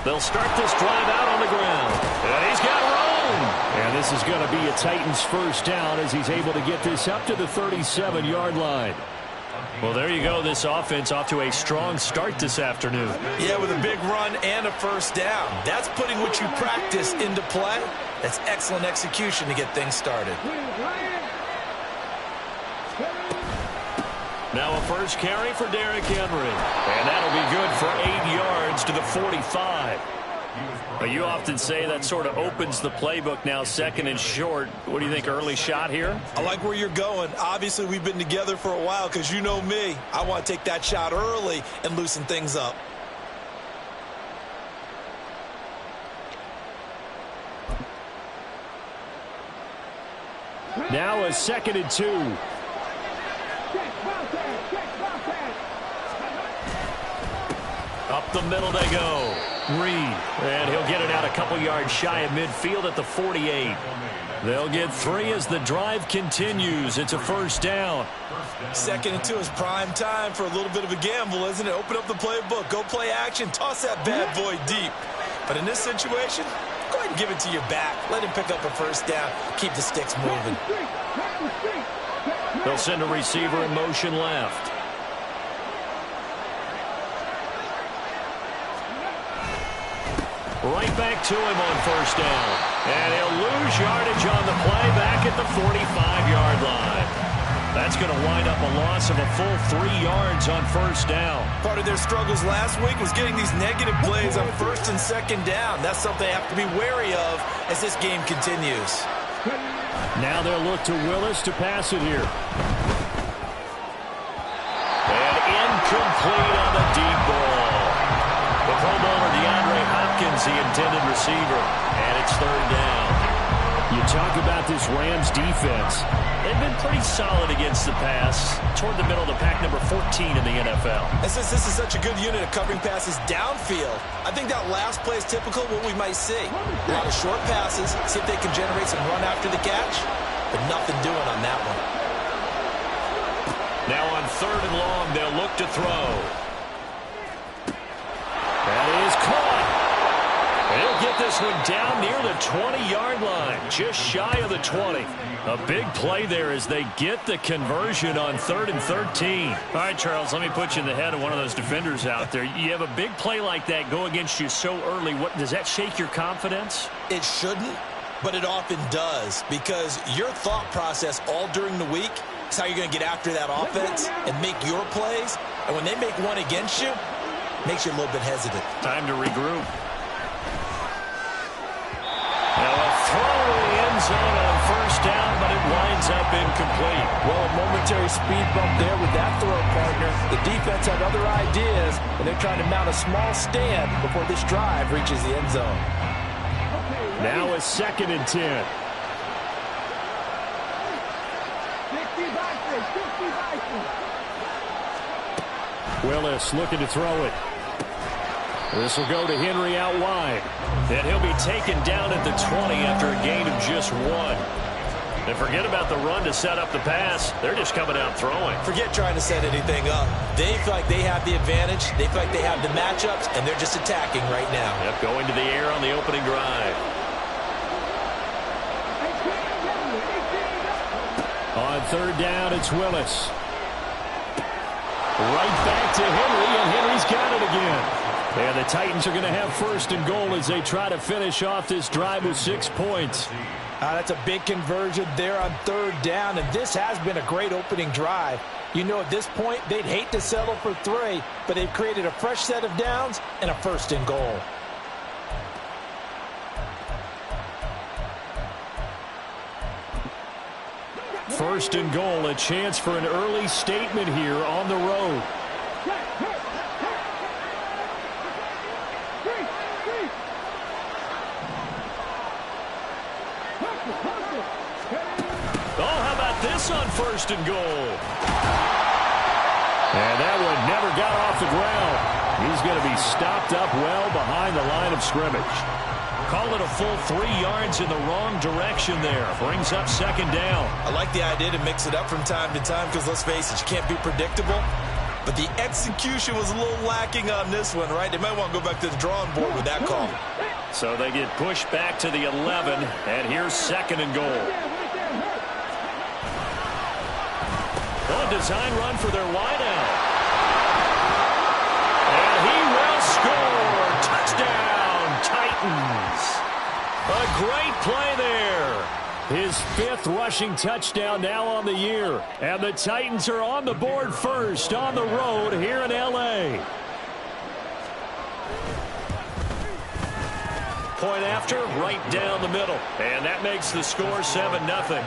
They'll start this drive out on the ground. And he's got room. And this is going to be a Titans first down as he's able to get this up to the 37-yard line. Well, there you go. This offense off to a strong start this afternoon. Yeah, with a big run and a first down. That's putting what you practice into play. That's excellent execution to get things started. Now a first carry for Derrick Henry. And that'll be good for 8 yards to the 45. But you often say that sort of opens the playbook now, second and short. What do you think, early shot here? I like where you're going. Obviously, we've been together for a while because you know me. I want to take that shot early and loosen things up. Now a second and 2. Up the middle they go. Reed. And he'll get it out a couple yards shy of midfield at the 48. They'll get 3 as the drive continues. It's a first down. Second and 2 is prime time for a little bit of a gamble, isn't it? Open up the playbook. Go play action. Toss that bad boy deep. But in this situation, go ahead and give it to your back. Let him pick up a first down. Keep the sticks moving. They'll send a receiver in motion left. Right back to him on first down. And he'll lose yardage on the play back at the 45-yard line. That's going to wind up a loss of a full 3 yards on first down. Part of their struggles last week was getting these negative plays on first and second down. That's something they have to be wary of as this game continues. Now they'll look to Willis to pass it here. And incomplete on the deep ball. The Pro Bowler Hopkins, the intended receiver, and it's third down. You talk about this Rams defense. They've been pretty solid against the pass toward the middle of the pack, number 14 in the NFL. And since this is such a good unit of covering passes downfield, I think that last play is typical of what we might see. A lot of short passes, see if they can generate some run after the catch, but nothing doing on that one. Now on third and long, they'll look to throw. That is caught. He'll get this one down near the 20-yard line, just shy of the 20. A big play there as they get the conversion on 3rd and 13. All right, Charles, let me put you in the head of one of those defenders out there. You have a big play like that go against you so early. What does that shake your confidence? It shouldn't, but it often does, because your thought process all during the week is how you're going to get after that offense and make your plays. And when they make one against you, it makes you a little bit hesitant. Time to regroup. Now a throw in the end zone on first down, but it winds up incomplete. Well, a momentary speed bump there with that throw, partner. The defense had other ideas, and they're trying to mount a small stand before this drive reaches the end zone. Now a second and 10. Willis looking to throw it. This will go to Henry out wide. And he'll be taken down at the 20 after a gain of just 1. And forget about the run to set up the pass. They're just coming out throwing. Forget trying to set anything up. They feel like they have the advantage. They feel like they have the matchups, and they're just attacking right now. Yep, going to the air on the opening drive. On third down, it's Willis. Right back to Henry, and Henry's got it again. And the Titans are going to have first and goal as they try to finish off this drive with 6 points. That's a big conversion there on third down, and this has been a great opening drive. You know, at this point, they'd hate to settle for 3, but they've created a fresh set of downs and a first and goal. First and goal, a chance for an early statement here on the road. Oh, how about this on first and goal? And that one never got off the ground. He's going to be stopped up well behind the line of scrimmage. Call it a full 3 yards in the wrong direction there. Brings up second down. I like the idea to mix it up from time to time because, let's face it, you can't be predictable. But the execution was a little lacking on this one, right? They might want to go back to the drawing board with that call. So they get pushed back to the 11, and here's second and goal. A design run for their wideout. And he will score. Touchdown, Titans. A great play there. His 5th rushing touchdown now on the year. And the Titans are on the board first on the road here in L.A. Point after, right down the middle. And that makes the score 7-0.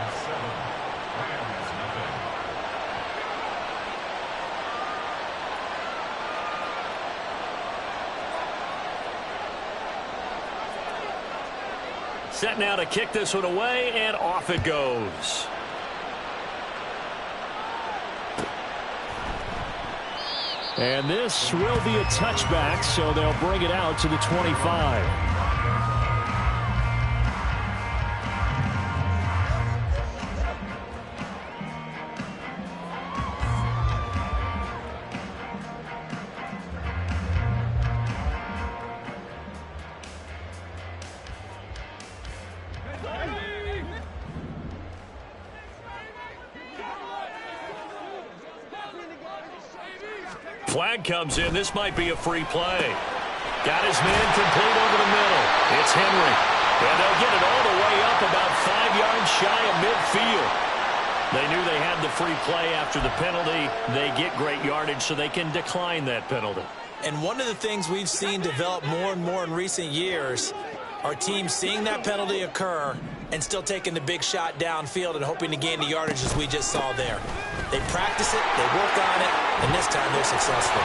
Set now to kick this one away, and off it goes. And this will be a touchback, so they'll bring it out to the 25. Flag comes in. This might be a free play. Got his man complete over the middle. It's Henry. And they'll get it all the way up about 5 yards shy of midfield. They knew they had the free play after the penalty. They get great yardage, so they can decline that penalty. And one of the things we've seen develop more and more in recent years are teams seeing that penalty occur and still taking the big shot downfield and hoping to gain the yardage as we just saw there. They practice it, they work on it, and this time they're successful.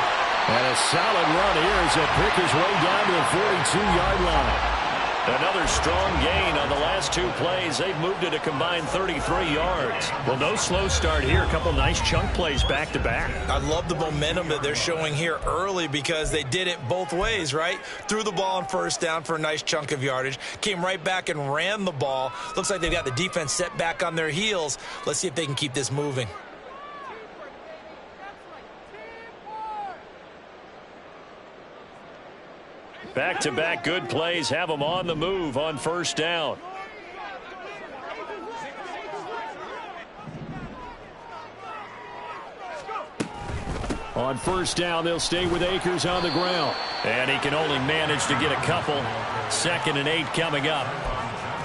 And a solid run here as they pick his way down to the 42-yard line. Another strong gain on the last 2 plays. They've moved it a combined 33 yards. Well, no slow start here. A couple nice chunk plays back-to-back. I love the momentum that they're showing here early because they did it both ways, right? Threw the ball on first down for a nice chunk of yardage. Came right back and ran the ball. Looks like they've got the defense set back on their heels. Let's see if they can keep this moving. Back-to-back good plays have them on the move on first down. On first down, they'll stay with Akers on the ground. And he can only manage to get a couple. 2nd and 8 coming up.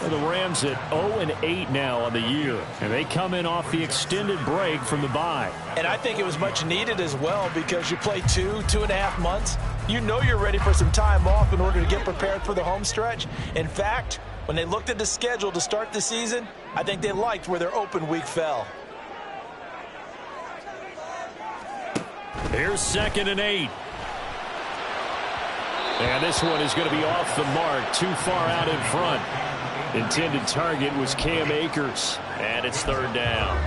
And the Rams at 0-8 now on the year. And they come in off the extended break from the bye. And I think it was much needed as well because you play 2.5 months. You know you're ready for some time off in order to get prepared for the home stretch. In fact, when they looked at the schedule to start the season, I think they liked where their open week fell. Here's 2nd and 8. And this one is going to be off the mark, too far out in front. Intended target was Cam Akers, and it's 3rd down.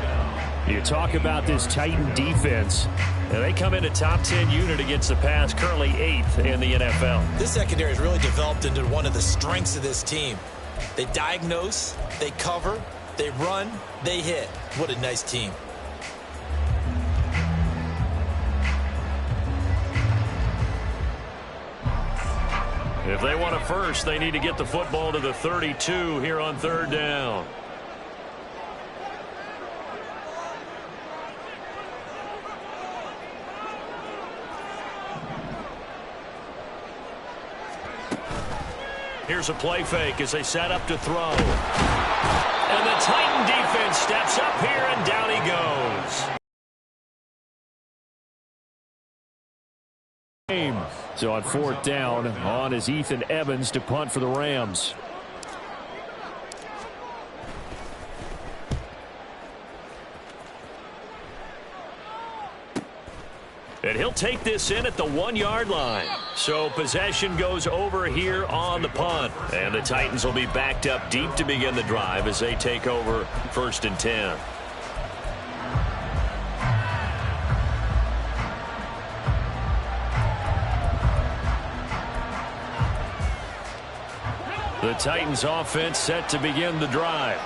You talk about this Titan defense. And they come in a top 10 unit against the pass, currently 8th in the NFL. This secondary has really developed into one of the strengths of this team. They diagnose, they cover, they run, they hit. What a nice team. If they want a first, they need to get the football to the 32 here on 3rd down. Here's a play fake as they set up to throw. And the Titan defense steps up here, and down he goes. So on 4th down, on is Ethan Evans to punt for the Rams. And he'll take this in at the 1-yard line. So possession goes over here on the punt. And the Titans will be backed up deep to begin the drive as they take over 1st and 10. The Titans offense set to begin the drive.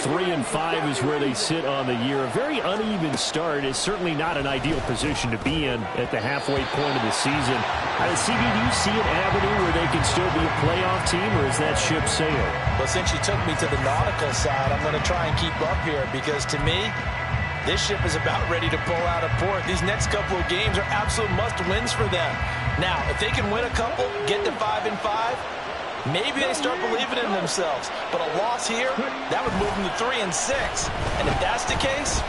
3-5 is where they sit on the year. A very uneven start is certainly not an ideal position to be in at the halfway point of the season. CB, do you see an avenue where they can still be a playoff team, or is that ship sailed? Well, since you took me to the nautical side, I'm going to try and keep up here because to me, this ship is about ready to pull out of port. These next couple of games are absolute must-wins for them. Now, if they can win a couple, get to 5-5, maybe they start believing in themselves. But a loss here, that would move them to 3-6. And if that's the case,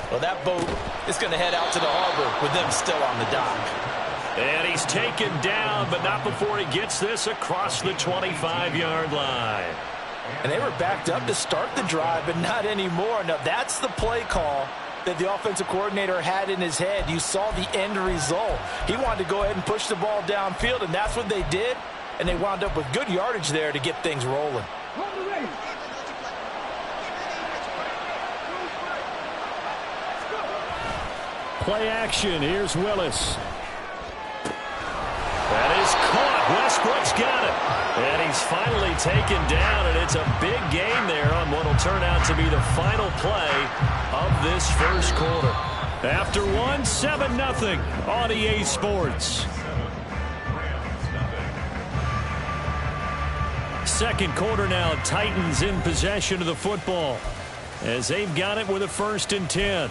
well, that boat is going to head out to the harbor with them still on the dock. And he's taken down, but not before he gets this across the 25-yard line. And they were backed up to start the drive, but not anymore. Now, that's the play call that the offensive coordinator had in his head. You saw the end result. He wanted to go ahead and push the ball downfield, and that's what they did. And they wound up with good yardage there to get things rolling. Play action. Here's Willis. That is caught. Westbrook's got it. And he's finally taken down, and it's a big gain there on what will turn out to be the final play of this first quarter. After one, 7-0 on EA Sports. Second quarter now, Titans in possession of the football as they've got it with a 1st and 10.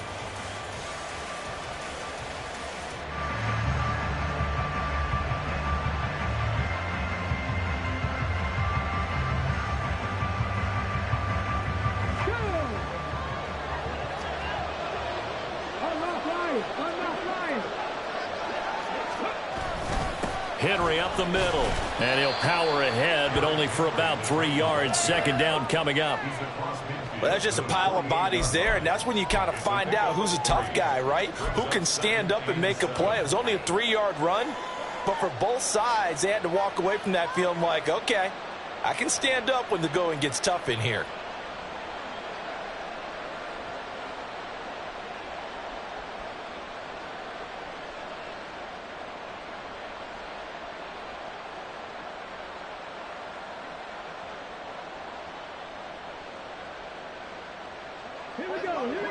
Henry up the middle, and he'll power ahead, but only for about 3 yards. Second down coming up. Well, that's just a pile of bodies there, and that's when you kind of find out who's a tough guy, right? Who can stand up and make a play. It was only a 3-yard run, but for both sides, they had to walk away from that feeling like, okay, I can stand up when the going gets tough in here.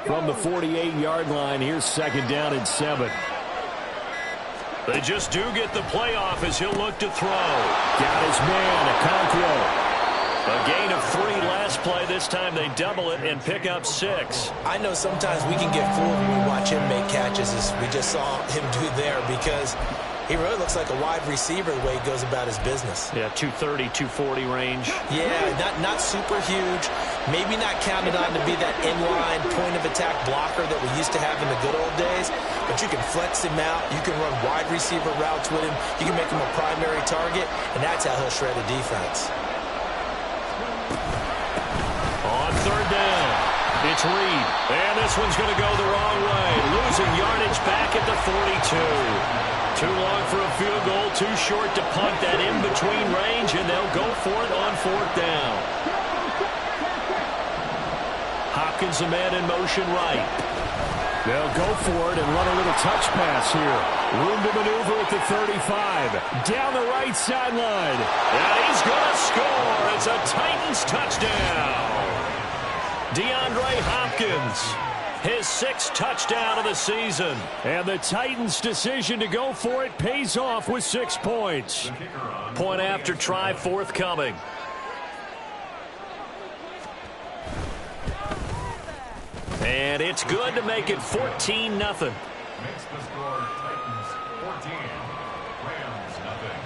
From the 48-yard line, here's 2nd down and 7. They just do get the playoff as he'll look to throw. Got his man, Okonkwo. A gain of 3 last play. This time they double it and pick up 6. I know sometimes we can get fooled when we watch him make catches, as we just saw him do there, because he really looks like a wide receiver the way he goes about his business. Yeah, 230, 240 range. Yeah, not super huge. Maybe not counted on to be that inline point-of-attack blocker that we used to have in the good old days. But you can flex him out. You can run wide receiver routes with him. You can make him a primary target, and that's how he'll shred a defense. On 3rd down, it's Reed. And this one's going to go the wrong way. Losing yardage back at the 42. Too long for a field goal, too short to punt that in-between range, and they'll go for it on 4th down. Hopkins, a man in motion right. They'll go for it and run a little touch pass here. Room to maneuver at the 35. Down the right sideline. And he's going to score. It's a Titans touchdown. DeAndre Hopkins. His 6th touchdown of the season. And the Titans' decision to go for it pays off with 6 points. Point after try forthcoming. And it's good to make it 14-0. Makes the score Titans 14, Rams nothing.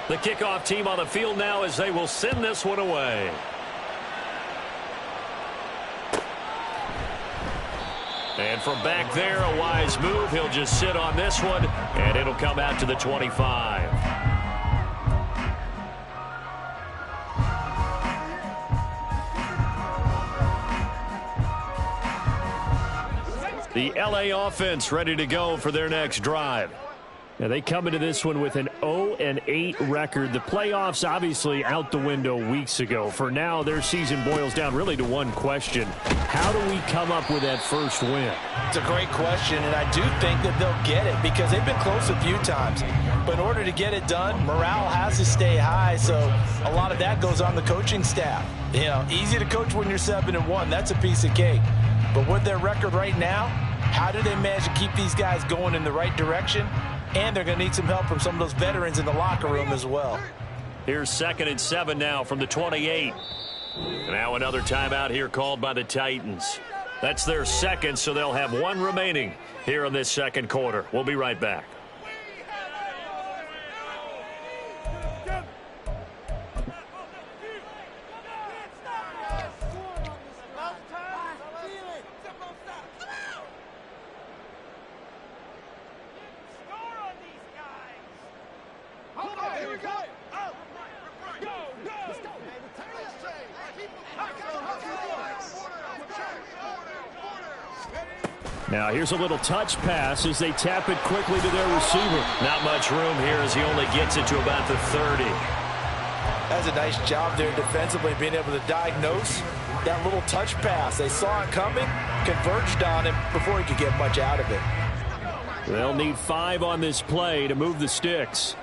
The kickoff team on the field now as they will send this one away. And from back there, a wise move. He'll just sit on this one, and it'll come out to the 25. The LA offense ready to go for their next drive. Now they come into this one with an 0-8 record. The playoffs obviously out the window weeks ago. For now, their season boils down really to one question. How do we come up with that first win? It's a great question, and I do think that they'll get it because they've been close a few times. But in order to get it done, morale has to stay high, so a lot of that goes on the coaching staff. You know, easy to coach when you're 7-1. That's a piece of cake. But with their record right now, how do they manage to keep these guys going in the right direction? And they're going to need some help from some of those veterans in the locker room as well. Here's 2nd and 7 now from the 28. Now another timeout here called by the Titans. That's their second, so they'll have one remaining here in this second quarter. We'll be right back. Now here's a little touch pass as they tap it quickly to their receiver. Not much room here as he only gets it to about the 30. That's a nice job there defensively, being able to diagnose that little touch pass. They saw it coming, converged on him before he could get much out of it. They'll need 5 on this play to move the sticks.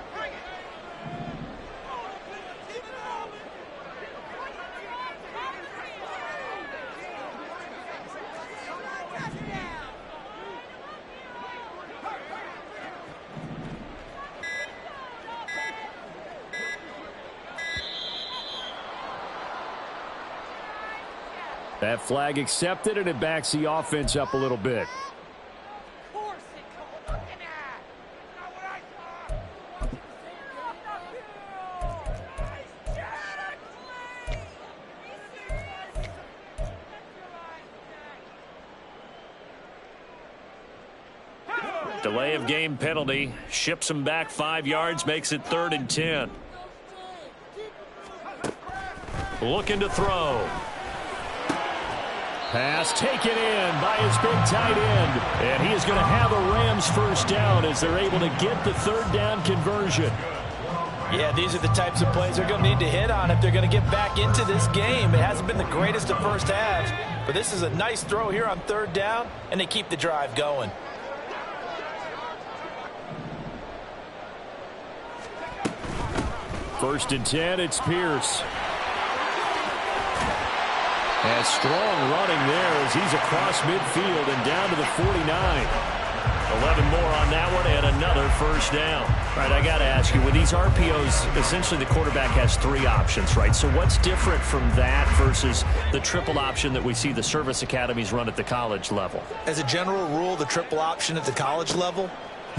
That flag accepted, and it backs the offense up a little bit. Delay of game penalty. Ships him back 5 yards, makes it 3rd and 10. Looking to throw. Pass taken in by his big tight end. And he is going to have a Rams first down as they're able to get the 3rd down conversion. Yeah, these are the types of plays they're going to need to hit on if they're going to get back into this game. It hasn't been the greatest of first halves, but this is a nice throw here on 3rd down, and they keep the drive going. First and 10, it's Pierce. And strong running there as he's across midfield and down to the 49. 11 more on that one and another first down. All right, I got to ask you, with these RPOs, essentially the quarterback has 3 options, right? So what's different from that versus the triple option that we see the service academies run at the college level? As a general rule, the triple option at the college level,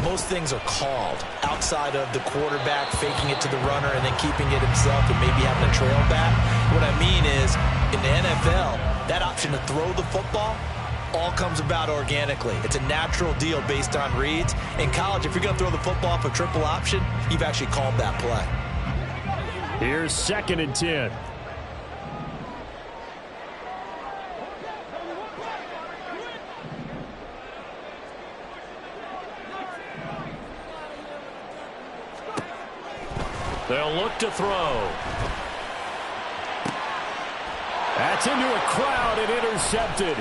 most things are called outside of the quarterback faking it to the runner and then keeping it himself and maybe having a trail back. What I mean is, in the NFL, that option to throw the football all comes about organically. It's a natural deal based on reads. In college, if you're going to throw the football for triple option, you've actually called that play. Here's 2nd and 10. They'll look to throw. That's into a crowd and intercepted.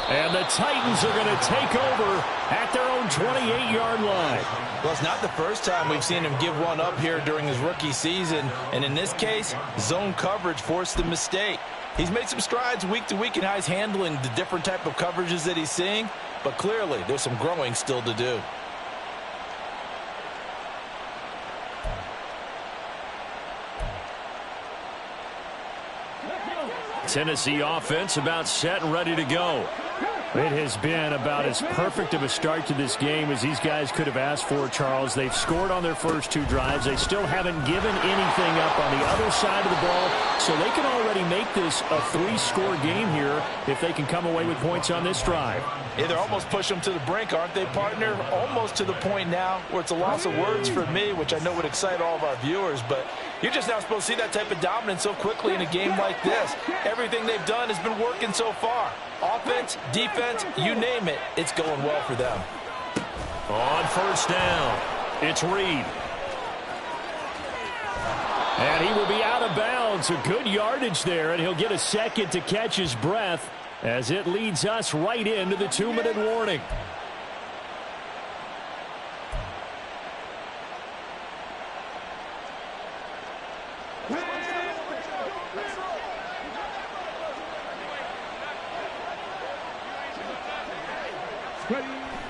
And the Titans are going to take over at their own 28-yard line. Well, it's not the first time we've seen him give one up here during his rookie season. And in this case, zone coverage forced the mistake. He's made some strides week to week in how he's handling the different type of coverages that he's seeing. But clearly, there's some growing still to do. Tennessee offense about set and ready to go. It has been about as perfect of a start to this game as these guys could have asked for, Charles. They've scored on their first 2 drives. They still haven't given anything up on the other side of the ball, so they can already make this a 3-score game here if they can come away with points on this drive. Yeah, they're almost pushing them to the brink, aren't they, partner? Almost to the point now where it's a loss of words for me, which I know would excite all of our viewers, but you're just not supposed to see that type of dominance so quickly in a game like this. Everything they've done has been working so far. Offense, defense, you name it, it's going well for them. On first down, it's Reed. And he will be out of bounds. A good yardage there, and he'll get a second to catch his breath as it leads us right into the 2-minute warning.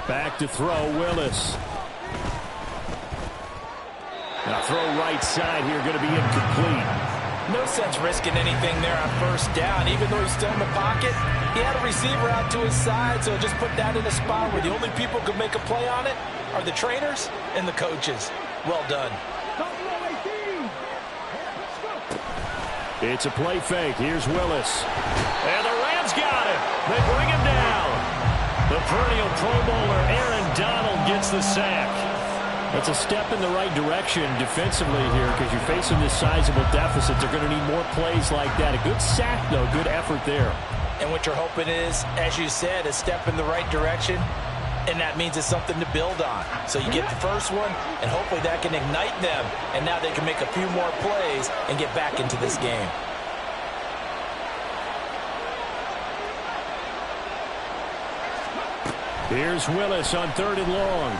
Back to throw, Willis. Now throw right side here, going to be incomplete. No sense risking anything there on first down. Even though he's still in the pocket, he had a receiver out to his side, so just put that in a spot where the only people who can make a play on it are the trainers and the coaches. Well done. It's a play fake. Here's Willis. And the Rams got him. They bring him down. The perennial Pro Bowler Aaron Donald gets the sack. That's a step in the right direction defensively here because you're facing this sizable deficit. They're going to need more plays like that. A good sack, though. Good effort there. And what you're hoping is, as you said, a step in the right direction, and that means it's something to build on. So you get the first one, and hopefully that can ignite them, and now they can make a few more plays and get back into this game. Here's Willis on 3rd and long.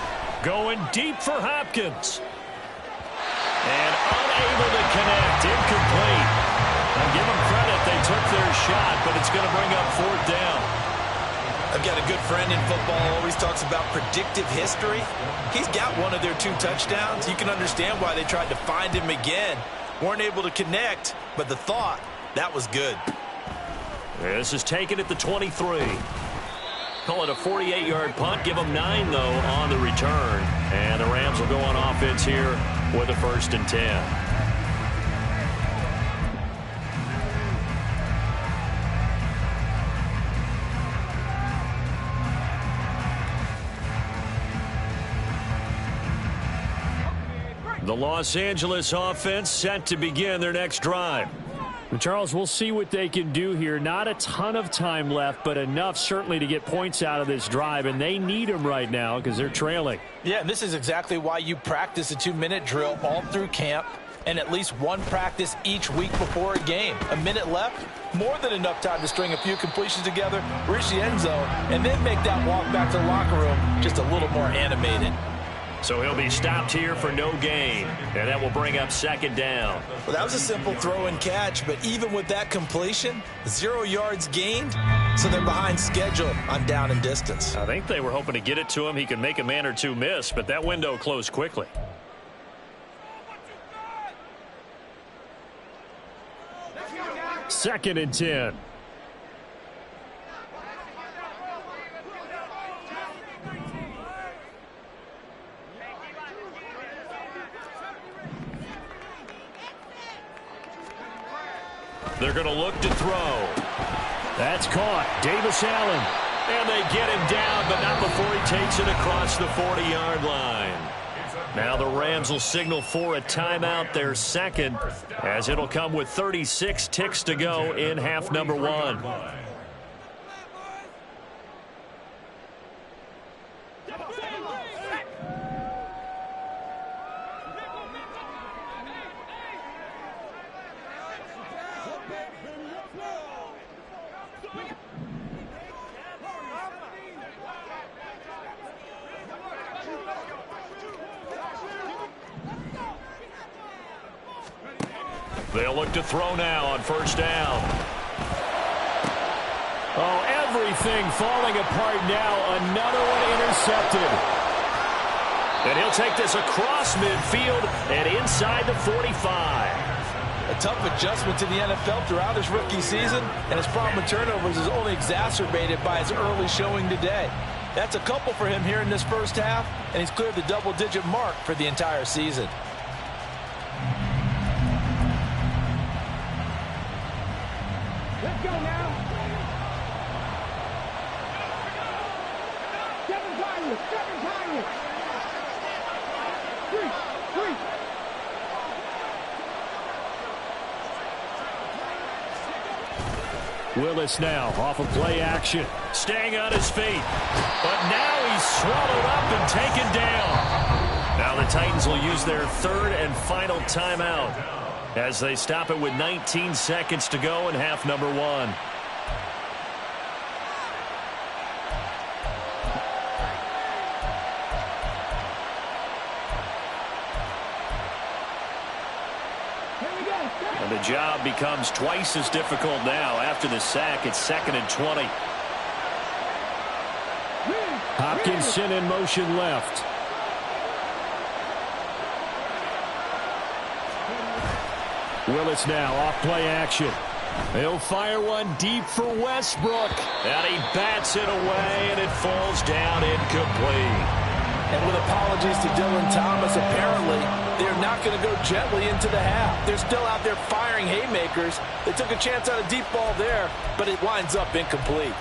Going deep for Hopkins. And unable to connect. Incomplete. I'll give them credit. They took their shot, but it's going to bring up 4th down. I've got a good friend in football, always talks about predictive history. He's got one of their 2 touchdowns. You can understand why they tried to find him again. Weren't able to connect, but the thought, that was good. This is taken at the 23. Call it a 48-yard punt. Give them 9, though, on the return. And the Rams will go on offense here with a 1st and 10. The Los Angeles offense set to begin their next drive. And Charles, we'll see what they can do here. Not a ton of time left, but enough certainly to get points out of this drive, and they need them right now because they're trailing. Yeah, and this is exactly why you practice a 2-minute drill all through camp and at least one practice each week before a game. A minute left, more than enough time to string a few completions together, reach the end zone, and then make that walk back to the locker room just a little more animated. So he'll be stopped here for no gain, and that will bring up 2nd down. Well, that was a simple throw and catch, but even with that completion, 0 yards gained, so they're behind schedule on down and distance. I think they were hoping to get it to him. He could make a man or 2 miss, but that window closed quickly. Second and 10. They're going to look to throw. That's caught. Davis Allen. And they get him down, but not before he takes it across the 40-yard line. Now the Rams will signal for a timeout, their second, as it'll come with 36 ticks to go in half number 1. They'll look to throw now on 1st down. Oh, everything falling apart now. Another one intercepted. And he'll take this across midfield and inside the 45. A tough adjustment to the NFL throughout his rookie season, and his problem with turnovers is only exacerbated by his early showing today. That's a couple for him here in this first half, and he's cleared the double-digit mark for the entire season. Let's go now. 7 Pirates, 7 Pirates. 3. Willis now off of play action. Staying on his feet. But now he's swallowed up and taken down. Now the Titans will use their 3rd and final timeout as they stop it with 19 seconds to go in half number 1. And the job becomes twice as difficult now. After the sack, it's 2nd and 20. Hopkinson in motion left. Willis now off play action. He'll fire one deep for Westbrook. And he bats it away, and it falls down incomplete. And with apologies to Dylan Thomas, apparently they're not going to go gently into the half. They're still out there firing haymakers. They took a chance on a deep ball there, but it winds up incomplete.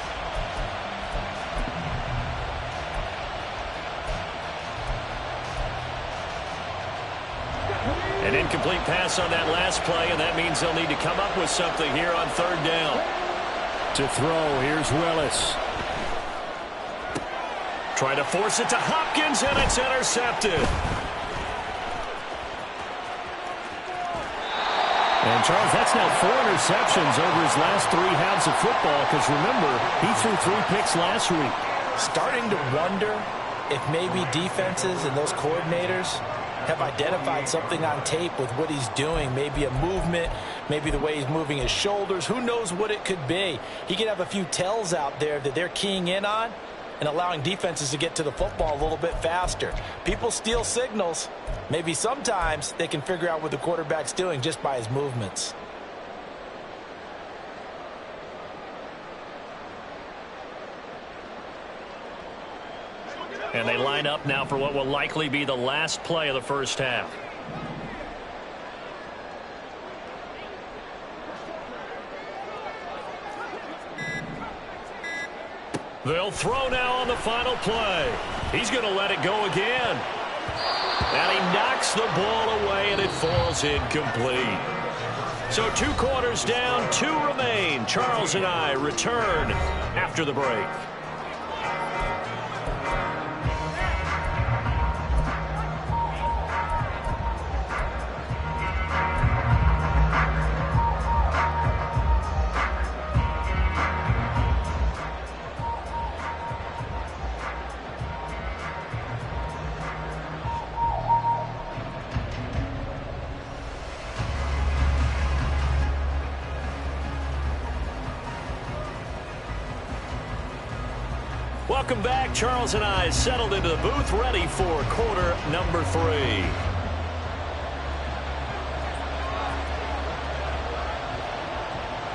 An incomplete pass on that last play, and that means they'll need to come up with something here on third down. To throw, here's Willis. Trying to force it to Hopkins, and it's intercepted. And, Charles, that's now 4 interceptions over his last 3 halves of football, because, remember, he threw 3 picks last week. Starting to wonder if maybe defenses and those coordinators have identified something on tape with what he's doing. Maybe a movement, maybe the way he's moving his shoulders. Who knows what it could be? He could have a few tells out there that they're keying in on and allowing defenses to get to the football a little bit faster. People steal signals. Maybe sometimes they can figure out what the quarterback's doing just by his movements. And they line up now for what will likely be the last play of the first half. They'll throw now on the final play. He's going to let it go again. And he knocks the ball away, and it falls incomplete. So 2 quarters down, 2 remain. Charles and I return after the break. Welcome back. Charles and I settled into the booth, ready for quarter number 3.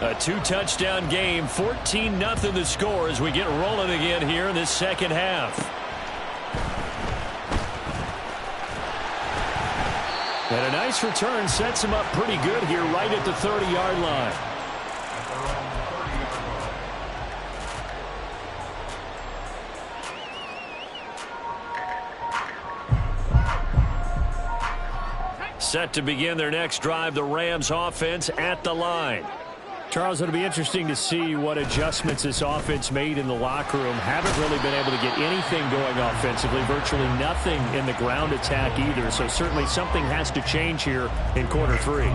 A 2-touchdown game, 14-0 the score as we get rolling again here in this second half. And a nice return sets him up pretty good here right at the 30-yard line. Set to begin their next drive, the Rams offense at the line. Charles, it'll be interesting to see what adjustments this offense made in the locker room. Haven't really been able to get anything going offensively, virtually nothing in the ground attack either. So certainly something has to change here in quarter 3.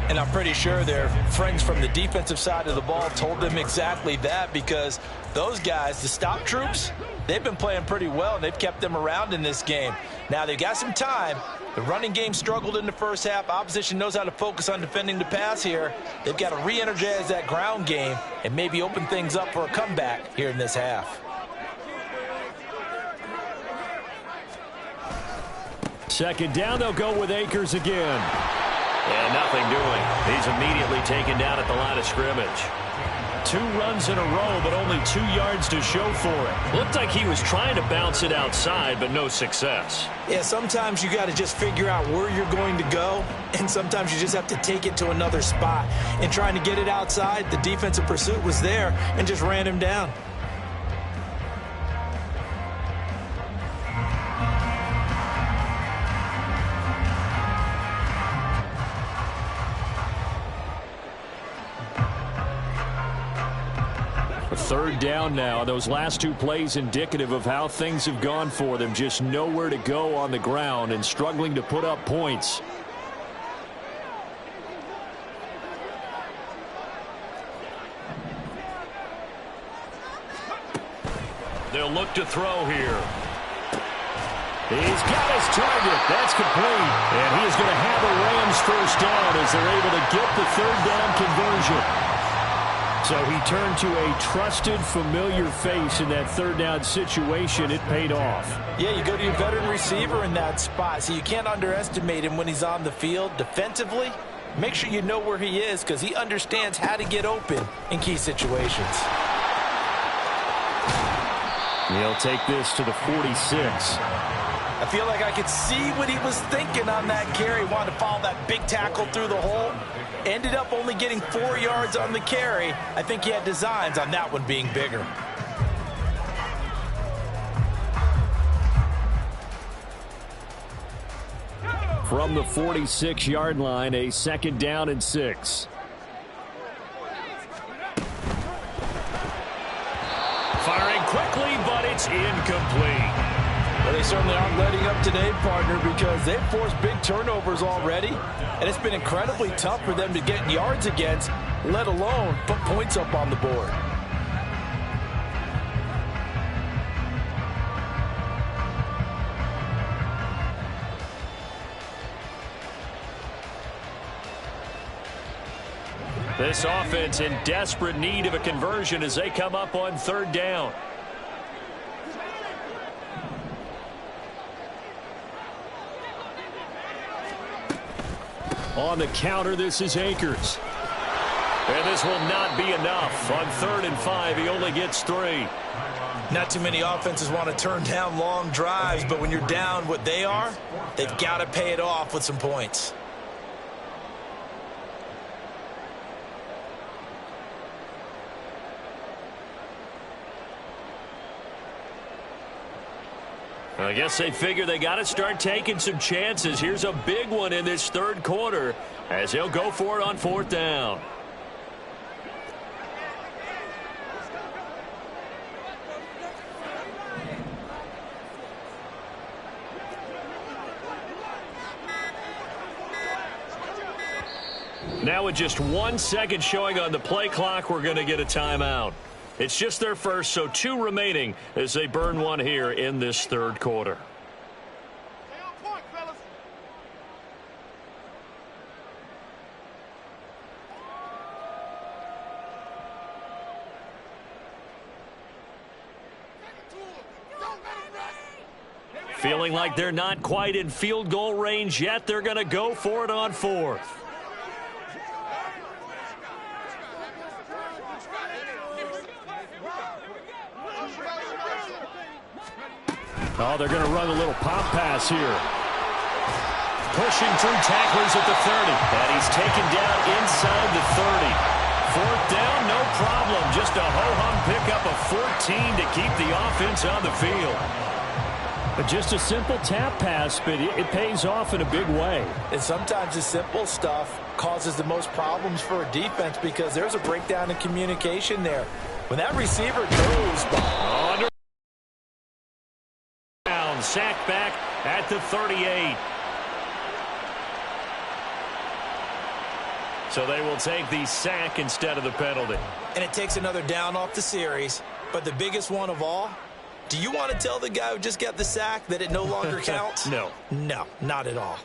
And I'm pretty sure their friends from the defensive side of the ball told them exactly that, because those guys, the stop troops, they've been playing pretty well, and they've kept them around in this game. Now, they've got some time. The running game struggled in the first half. Opposition knows how to focus on defending the pass here. They've got to re-energize that ground game and maybe open things up for a comeback here in this half. Second down, they'll go with Akers again. And nothing doing. He's immediately taken down at the line of scrimmage. 2 runs in a row, but only 2 yards to show for it. Looked like he was trying to bounce it outside, but no success. Yeah, sometimes you got to just figure out where you're going to go, and sometimes you just have to take it to another spot. And trying to get it outside, the defensive pursuit was there and just ran him down. Third down now. Those last 2 plays indicative of how things have gone for them. Just nowhere to go on the ground and struggling to put up points. They'll look to throw here. He's got his target. That's complete. And he is going to have a Rams first down as they're able to get the third down conversion. So he turned to a trusted, familiar face in that third down situation. It paid off. Yeah, you go to your veteran receiver in that spot, so you can't underestimate him when he's on the field. Defensively, make sure you know where he is because he understands how to get open in key situations. He'll take this to the 46. I feel like I could see what he was thinking on that carry. Wanted to follow that big tackle through the hole. Ended up only getting 4 yards on the carry. I think he had designs on that one being bigger. From the 46-yard line, a 2nd down and 6. Firing quickly, but it's incomplete. Well, they certainly aren't letting up today, partner, because they've forced big turnovers already, and it's been incredibly tough for them to get yards against, let alone put points up on the board. This offense in desperate need of a conversion as they come up on 3rd down. On the counter, this is Akers. And this will not be enough. On 3rd and 5, he only gets 3. Not too many offenses want to turn down long drives, but when you're down what they are, they've got to pay it off with some points. I guess they figure they got to start taking some chances. Here's a big one in this 3rd quarter as he'll go for it on 4th down. Now with just 1 second showing on the play clock, we're going to get a timeout. It's just their first, so 2 remaining as they burn one here in this 3rd quarter. Feeling like they're not quite in field goal range yet, they're going to go for it on 4th. Oh, they're going to run a little pop pass here. Pushing through tacklers at the 30. And he's taken down inside the 30. 4th down, no problem. Just a ho-hum pickup of 14 to keep the offense on the field. But just a simple tap pass, but it pays off in a big way. And sometimes the simple stuff causes the most problems for a defense because there's a breakdown in communication there. When that receiver goes... Sacked back at the 38. So they will take the sack instead of the penalty. And it takes another down off the series. But the biggest one of all, do you want to tell the guy who just got the sack that it no longer counts? No. No, not at all.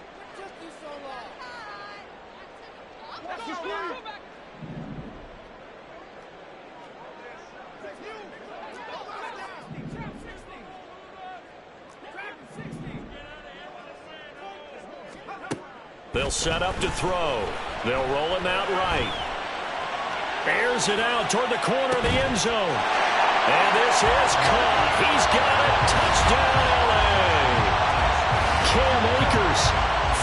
They'll set up to throw. They'll roll him out right. Airs it out toward the corner of the end zone. And this is caught. He's got it. Touchdown, L.A. Cam Akers,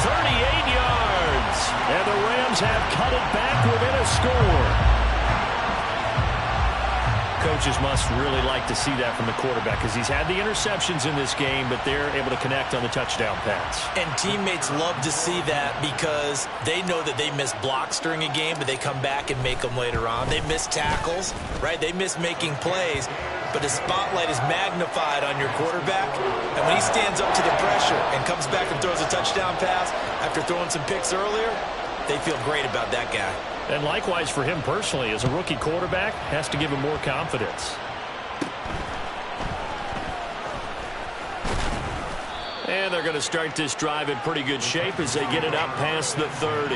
38 yards. And the Rams have cut it back within a score. Coaches must really like to see that from the quarterback because he's had the interceptions in this game, but they're able to connect on the touchdown pass. And teammates love to see that because they know that they miss blocks during a game, but they come back and make them later on. They miss tackles, right? They miss making plays, but the spotlight is magnified on your quarterback. And when he stands up to the pressure and comes back and throws a touchdown pass after throwing some picks earlier, they feel great about that guy. And likewise for him personally, as a rookie quarterback, has to give him more confidence. And they're going to start this drive in pretty good shape as they get it up past the 30.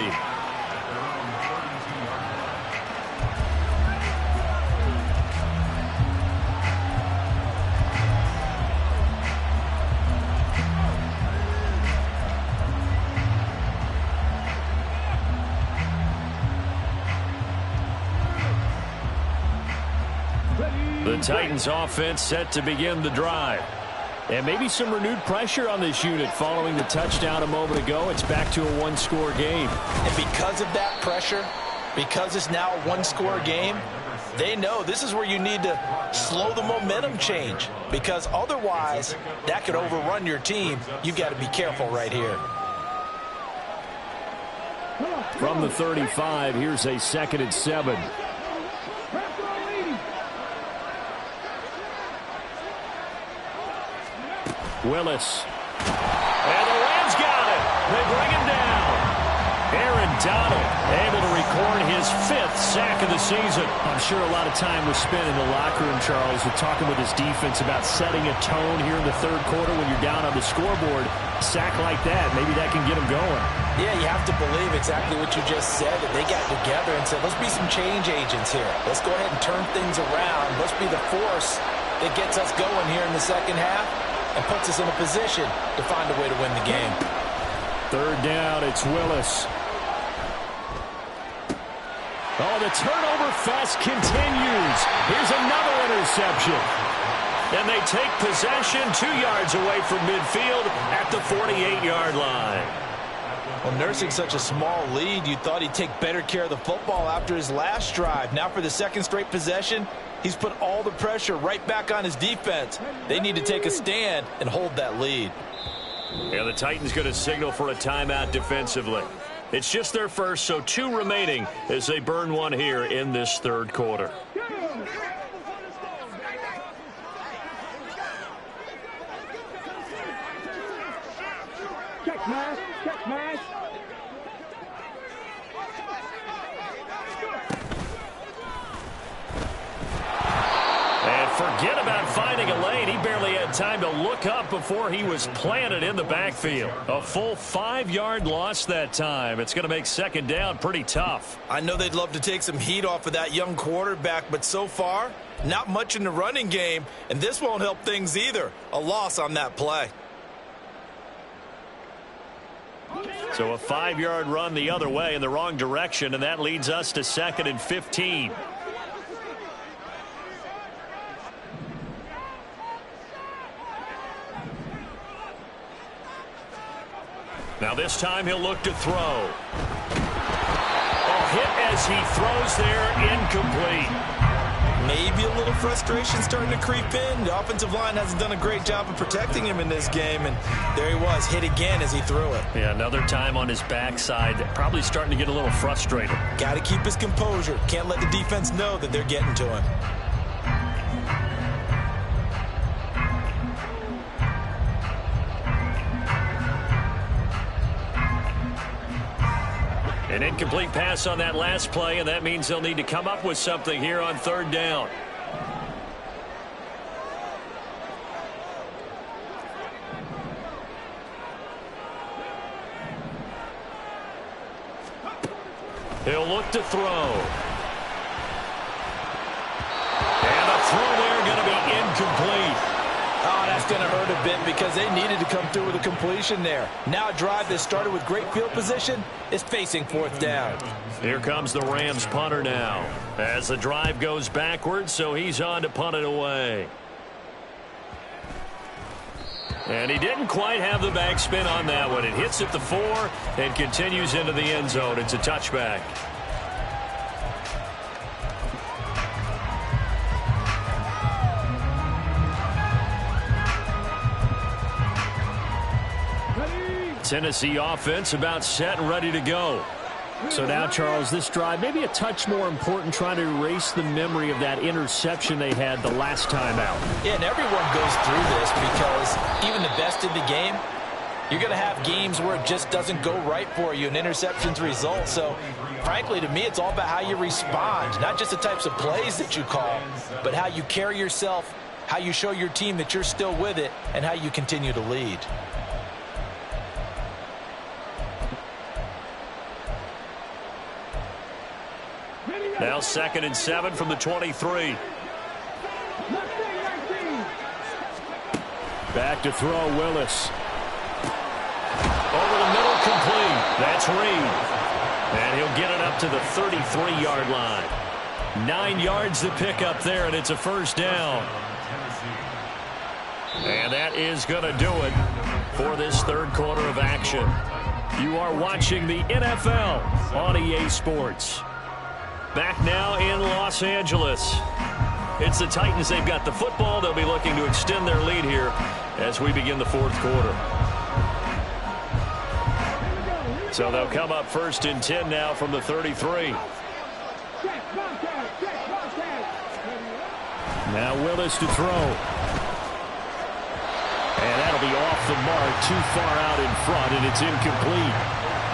The Titans offense set to begin the drive. And maybe some renewed pressure on this unit following the touchdown a moment ago. It's back to a one-score game. And because of that pressure, because it's now a one-score game, they know this is where you need to slow the momentum change, because otherwise that could overrun your team. You've got to be careful right here. From the 35, here's a 2nd and 7. Willis. And the Rams got it. They bring him down. Aaron Donald able to record his 5th sack of the season. I'm sure a lot of time was spent in the locker room, Charles, with talking with his defense about setting a tone here in the 3rd quarter when you're down on the scoreboard. A sack like that, maybe that can get him going. Yeah, you have to believe exactly what you just said, that they got together and said, let's be some change agents here. Let's go ahead and turn things around. Let's be the force that gets us going here in the 2nd half and puts us in a position to find a way to win the game. 3rd down, it's Willis. Oh, the turnover fest continues. Here's another interception. And they take possession 2 yards away from midfield at the 48-yard line. Well, nursing such a small lead, you thought he'd take better care of the football after his last drive. Now for the 2nd straight possession, he's put all the pressure right back on his defense. They need to take a stand and hold that lead. Yeah, the Titans going to signal for a timeout defensively. It's just their first, so 2 remaining as they burn one here in this 3rd quarter. Check smash, check smash. And forget about finding a lane. He barely had time to look up before he was planted in the backfield. A full 5-yard loss that time. It's going to make 2nd down pretty tough. I know they'd love to take some heat off of that young quarterback, but so far, not much in the running game, and this won't help things either. A loss on that play. So a 5-yard run the other way in the wrong direction, and that leads us to 2nd and 15. Now this time he'll look to throw. Oh, hit as he throws there, incomplete. Maybe a little frustration starting to creep in. The offensive line hasn't done a great job of protecting him in this game, and there he was, hit again as he threw it. Yeah, another time on his backside, probably starting to get a little frustrated. Got to keep his composure. Can't let the defense know that they're getting to him. An incomplete pass on that last play, and that means they'll need to come up with something here on 3rd down. He'll look to throw. And a throw there going to be incomplete. Oh, that's going to hurt a bit because they needed to come through with a completion there. Now a drive that started with great field position is facing 4th down. Here comes the Rams punter now as the drive goes backwards, so he's on to punt it away. And he didn't quite have the backspin on that one. It hits at the 4 and continues into the end zone. It's a touchback. Tennessee offense about set and ready to go. So now, Charles, this drive maybe a touch more important, trying to erase the memory of that interception they had the last time out. Yeah, and everyone goes through this because even the best in the game, you're going to have games where it just doesn't go right for you and interceptions result. So, frankly, to me, it's all about how you respond, not just the types of plays that you call, but how you carry yourself, how you show your team that you're still with it, and how you continue to lead. Now 2nd and 7 from the 23. Back to throw, Willis. Over the middle, complete. That's Reed. And he'll get it up to the 33-yard line. 9 yards to pick up there, and it's a first down. And that is going to do it for this third quarter of action. You are watching the NFL on EA Sports. Back now in Los Angeles. It's the Titans. They've got the football. They'll be looking to extend their lead here as we begin the fourth quarter. So they'll come up first and 10 now from the 33. Now Willis to throw. And that'll be off the mark, too far out in front, and it's incomplete.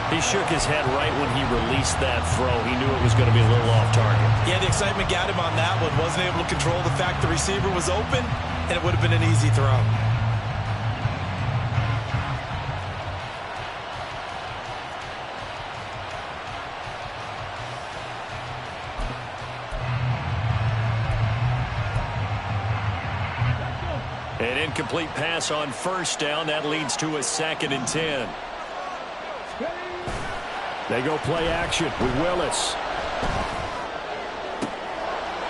He shook his head right when he released that throw. He knew it was going to be a little off target. Yeah, the excitement got him on that one. Wasn't able to control the fact the receiver was open, and it would have been an easy throw. An incomplete pass on first down. That leads to a 2nd and 10. They go play action with Willis.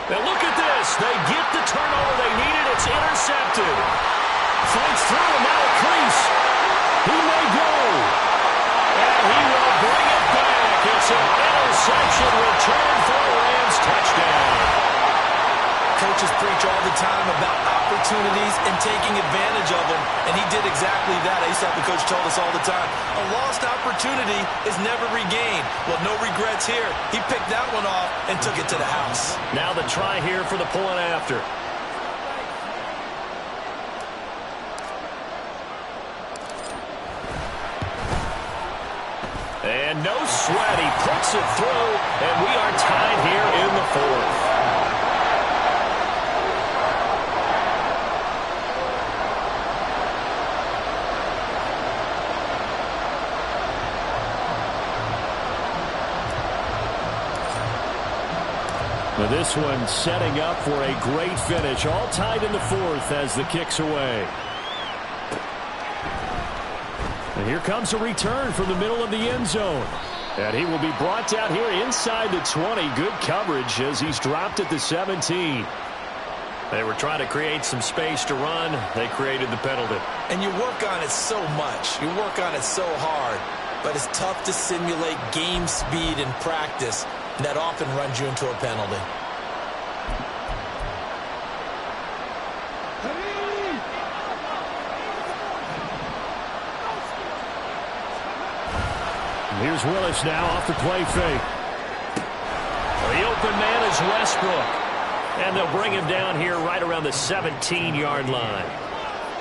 Now look at this. They get the turnover they needed. It's intercepted. Fights through and now a crease. He may go. And he will bring it back. It's an interception return for a Rams touchdown. Coaches preach all the time about opportunities and taking advantage of them, and he did exactly that. I used to have the coach told us all the time, a lost opportunity is never regained. Well, no regrets here. He picked that one off and took it to the house. Now the try here for the point after. And no sweat. He puts it through, and we are tied here in the fourth. Now this one setting up for a great finish. All tied in the fourth as the kick's away. And here comes a return from the middle of the end zone. And he will be brought down here inside the 20. Good coverage as he's dropped at the 17. They were trying to create some space to run. They created the penalty. And you work on it so much. You work on it so hard. But it's tough to simulate game speed in practice. That often runs you into a penalty. Here's Willis now off the play fake. The open man is Westbrook. And they'll bring him down here right around the 17-yard line.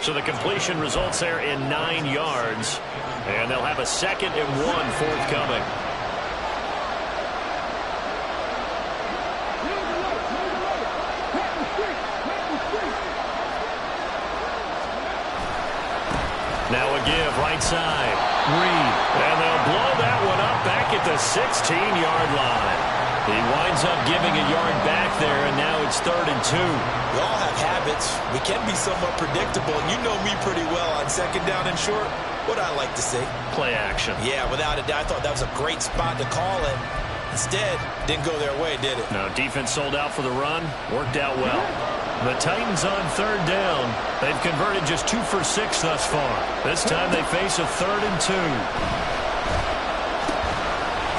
So the completion results there in 9 yards. And they'll have a 2nd and 1 forthcoming. Now a give, right side. Reed. And they'll blow that one up back at the 16-yard line. He winds up giving a yard back there, and now it's 3rd and 2. We all have habits. We can be somewhat predictable, and you know me pretty well on 2nd down and short. What I like to see? Play action. Yeah, without a doubt. I thought that was a great spot to call it. Instead, didn't go their way, did it? No, defense sold out for the run. Worked out well. The Titans on 3rd down. They've converted just 2 for 6 thus far. This time they face a 3rd and 2.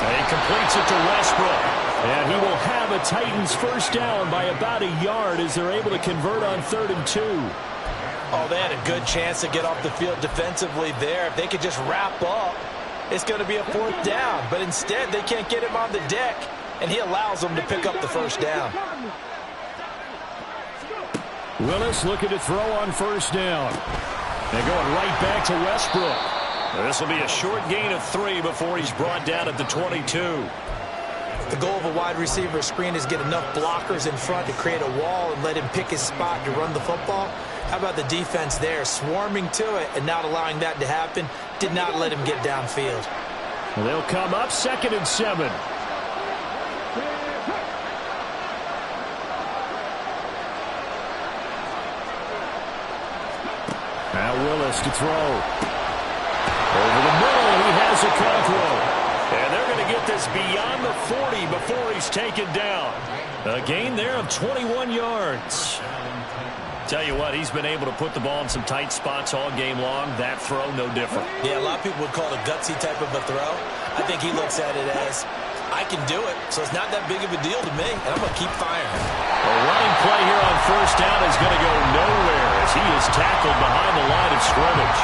And he completes it to Westbrook. And he will have a Titans first down by about a yard as they're able to convert on 3rd and 2. Oh, they had a good chance to get off the field defensively there. If they could just wrap up, it's going to be a 4th down. But instead, they can't get him on the deck, and he allows them to pick up the first down. Willis looking to throw on first down. And going right back to Westbrook. This will be a short gain of 3 before he's brought down at the 22. The goal of a wide receiver screen is get enough blockers in front to create a wall and let him pick his spot to run the football. How about the defense there, swarming to it and not allowing that to happen? Did not let him get downfield. They'll come up 2nd and 7. Now Willis to throw. Over the middle, he has a control. And they're going to get this beyond the 40 before he's taken down. A gain there of 21 yards. Tell you what, he's been able to put the ball in some tight spots all game long. That throw, no different. Yeah, a lot of people would call it a gutsy type of a throw. I think he looks at it as, I can do it, so it's not that big of a deal to me, and I'm going to keep firing. A running play here on first down is going to go nowhere as he is tackled behind the line of scrimmage.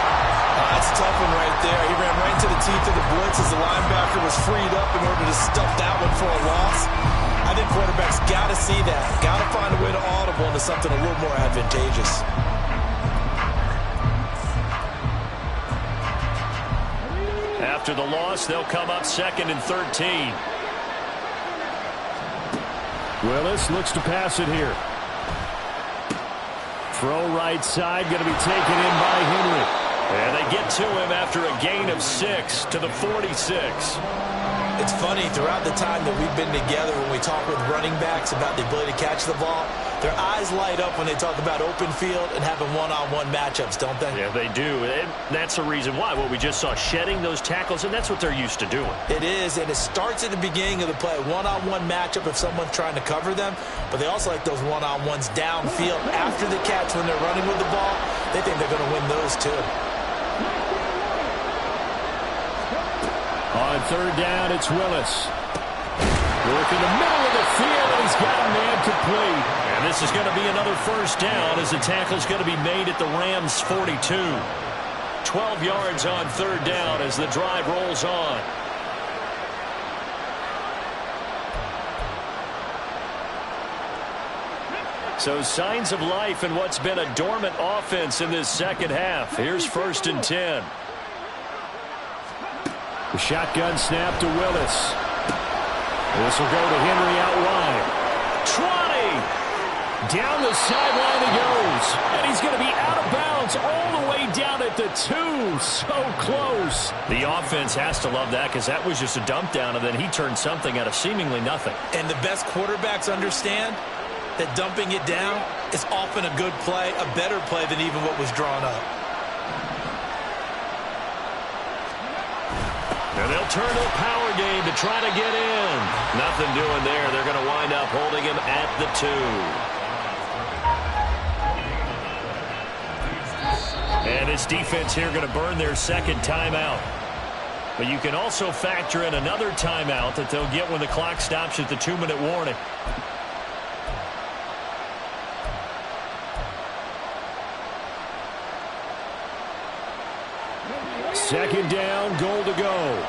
That's a tough one right there. He ran right into the teeth of the blitz as the linebacker was freed up in order to stuff that one for a loss. I think quarterbacks got to see that. Got to find a way to audible into something a little more advantageous. After the loss, they'll come up 2nd and 13. Willis looks to pass it here. Throw right side, going to be taken in by Henry. And they get to him after a gain of 6 to the 46. It's funny, throughout the time that we've been together, when we talk with running backs about the ability to catch the ball, their eyes light up when they talk about open field and having one-on-one matchups, don't they? Yeah, they do. And that's the reason why. What we just saw, shedding those tackles, and that's what they're used to doing. It is, and it starts at the beginning of the play. One-on-one matchup if someone's trying to cover them, but they also like those one-on-ones downfield after the catch when they're running with the ball. They think they're going to win those too. On third down, it's Willis. Work in the middle of the field, and he's got a man complete. And this is going to be another first down as the tackle's going to be made at the Rams' 42. 12 yards on third down as the drive rolls on. So signs of life in what's been a dormant offense in this second half. Here's 1st and 10. The shotgun snap to Willis. This will go to Henry out wide. 20! Down the sideline he goes. And he's going to be out of bounds all the way down at the 2. So close. The offense has to love that because that was just a dump down, and then he turned something out of seemingly nothing. And the best quarterbacks understand that dumping it down is often a good play, a better play than even what was drawn up. And they'll turn to a power game to try to get in. Nothing doing there. They're going to wind up holding him at the 2. And this defense here going to burn their second timeout. But you can also factor in another timeout that they'll get when the clock stops at the 2-minute warning. Second down, goal to go.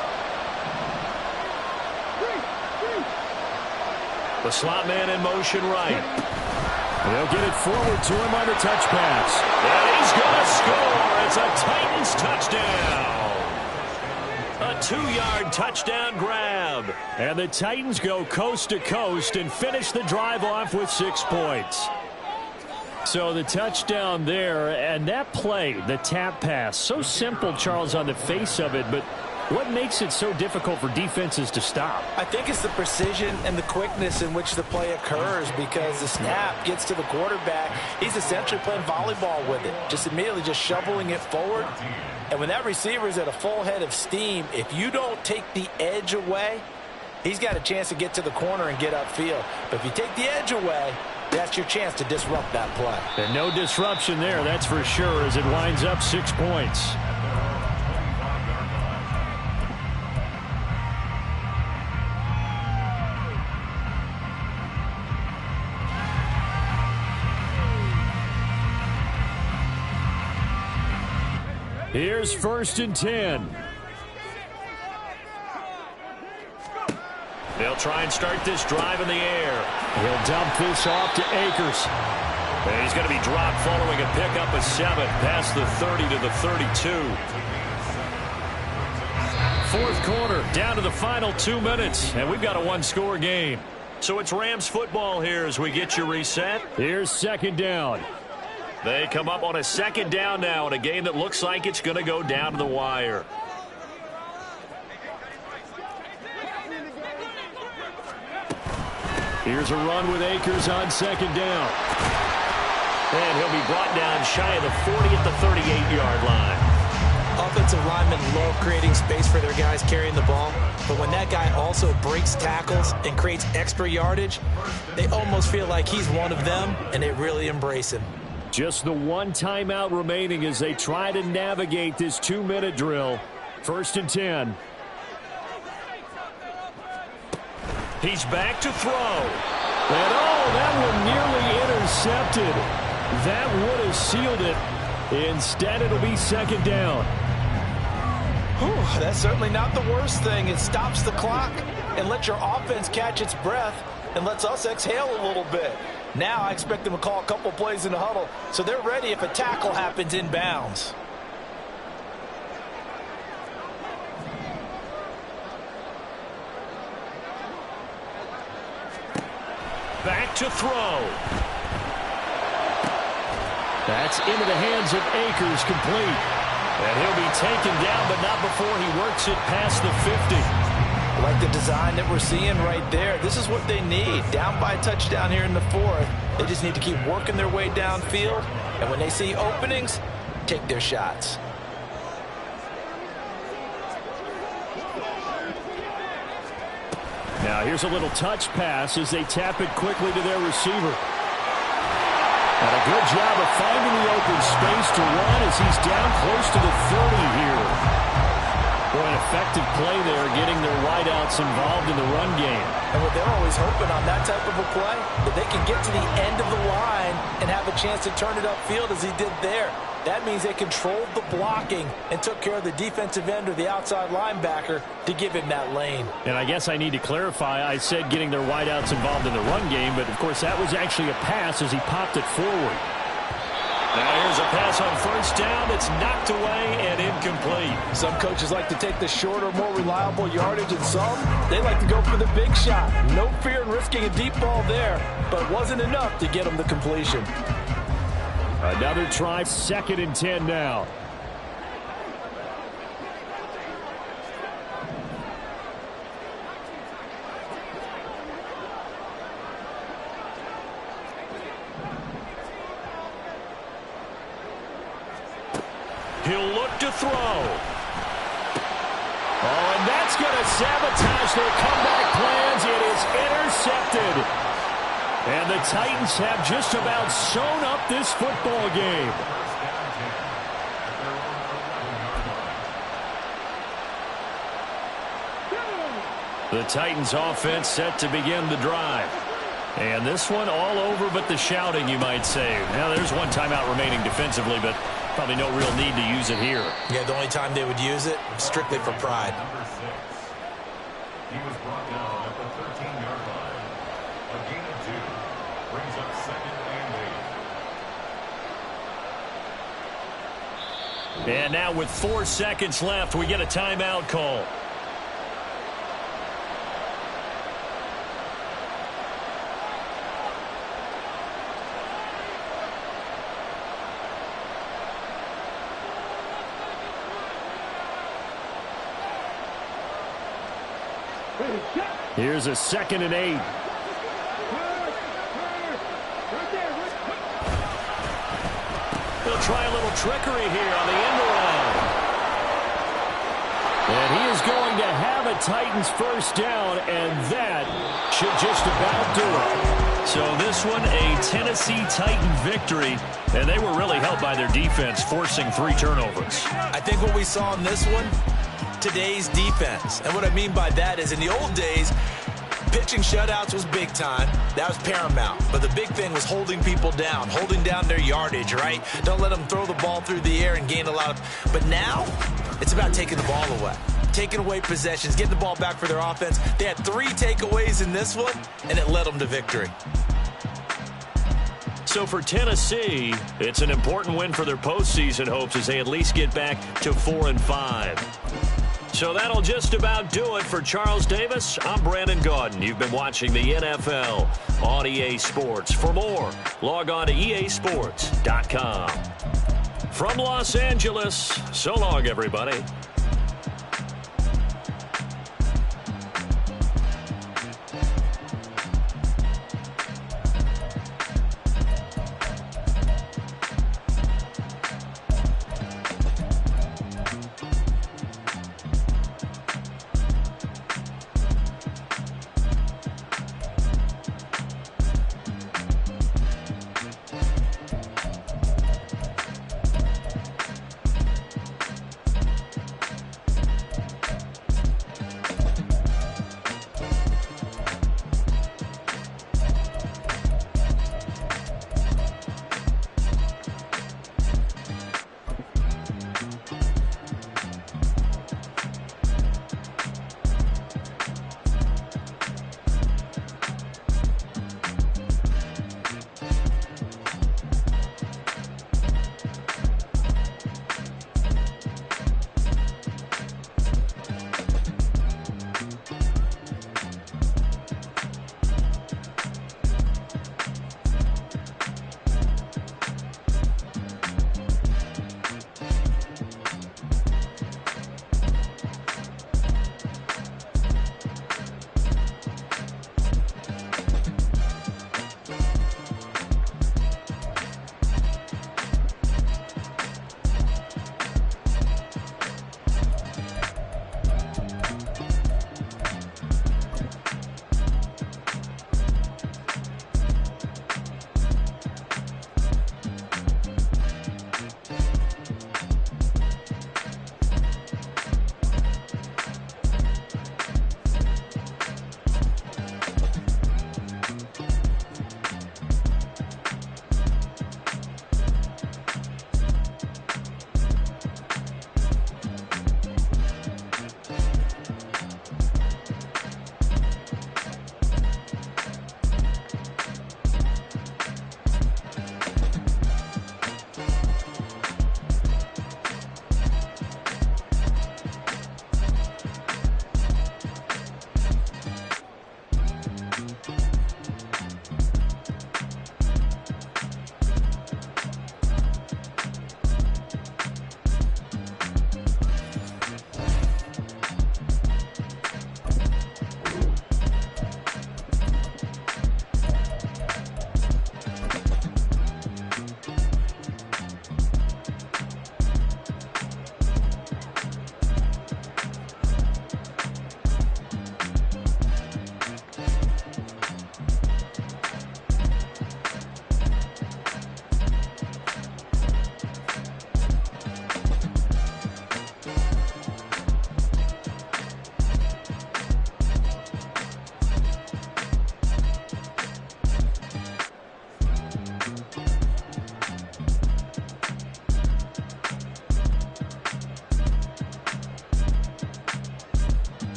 The slot man in motion right. And they'll get it forward to him on the touch pass. And he's going to score. It's a Titans touchdown. A 2-yard touchdown grab. And the Titans go coast to coast and finish the drive off with 6 points. So the touchdown there, and that play, the tap pass, so simple, Charles, on the face of it, but what makes it so difficult for defenses to stop? I think it's the precision and the quickness in which the play occurs, because the snap gets to the quarterback. He's essentially playing volleyball with it, just immediately just shoveling it forward. And when that receiver is at a full head of steam, if you don't take the edge away, he's got a chance to get to the corner and get upfield. But if you take the edge away, that's your chance to disrupt that play. And no disruption there, that's for sure, as it winds up 6 points. Here's 1st and 10. They'll try and start this drive in the air. He'll dump this off to Akers. And he's going to be dropped following a pickup of 7 past the 30 to the 32. Fourth quarter, down to the final 2 minutes, and we've got a 1-score game. So it's Rams football here as we get you reset. Here's 2nd down. They come up on a 2nd down now in a game that looks like it's going to go down to the wire. Here's a run with Akers on 2nd down. And he'll be brought down shy of the 40 at the 38-yard line. Up offensive linemen love creating space for their guys carrying the ball, but when that guy also breaks tackles and creates extra yardage, they almost feel like he's one of them, and they really embrace him. Just the one timeout remaining as they try to navigate this 2-minute drill. 1st and 10. He's back to throw. And oh, that one nearly intercepted. That would have sealed it. Instead, it'll be 2nd down. Whew, that's certainly not the worst thing. It stops the clock and lets your offense catch its breath and lets us exhale a little bit. Now I expect them to call a couple plays in the huddle so they're ready if a tackle happens inbounds. Back to throw. That's into the hands of Akers, complete. And he'll be taken down, but not before he works it past the 50. Like the design that we're seeing right there. This is what they need. Down by a touchdown here in the 4th. They just need to keep working their way downfield. And when they see openings, take their shots. Now here's a little touch pass as they tap it quickly to their receiver. And a good job of finding the open space to run as he's down close to the 30 here. Boy, an effective play there, getting their wideouts involved in the run game. And what they're always hoping on that type of a play, that they can get to the end of the line and have a chance to turn it upfield as he did there. That means they controlled the blocking and took care of the defensive end or the outside linebacker to give him that lane. And I guess I need to clarify, I said getting their wideouts involved in the run game, but of course that was actually a pass as he popped it forward. Now here's a pass on 1st down. It's knocked away and incomplete. Some coaches like to take the shorter, more reliable yardage, and some, they like to go for the big shot. No fear in risking a deep ball there, but it wasn't enough to get them the completion. Another try, 2nd and 10 now. He'll look to throw. Oh, and that's going to sabotage their comeback plans. It is intercepted. And the Titans have just about sewn up this football game. The Titans offense set to begin the drive. And this one all over but the shouting, you might say. Now there's one timeout remaining defensively, but probably no real need to use it here. Yeah, the only time they would use it, strictly for pride. He was brought down at the 13-yard line. A gain of 2 brings up 2nd and 8. And now with 4 seconds left, we get a timeout call. Here's a 2nd and 8. They'll try a little trickery here on the end around. And he is going to have a Titans 1st down, and that should just about do it. So this one, a Tennessee Titan victory, and they were really helped by their defense, forcing 3 turnovers. I think what we saw in this one, today's defense. And what I mean by that is in the old days, pitching shutouts was big time. That was paramount. But the big thing was holding people down, holding down their yardage, right? Don't let them throw the ball through the air and gain a lot of... But now, it's about taking the ball away. Taking away possessions, getting the ball back for their offense. They had 3 takeaways in this one, and it led them to victory. So for Tennessee, it's an important win for their postseason hopes as they at least get back to 4-5. So that'll just about do it for Charles Davis. I'm Brandon Gaudin. You've been watching the NFL on EA Sports. For more, log on to easports.com. From Los Angeles, so long, everybody.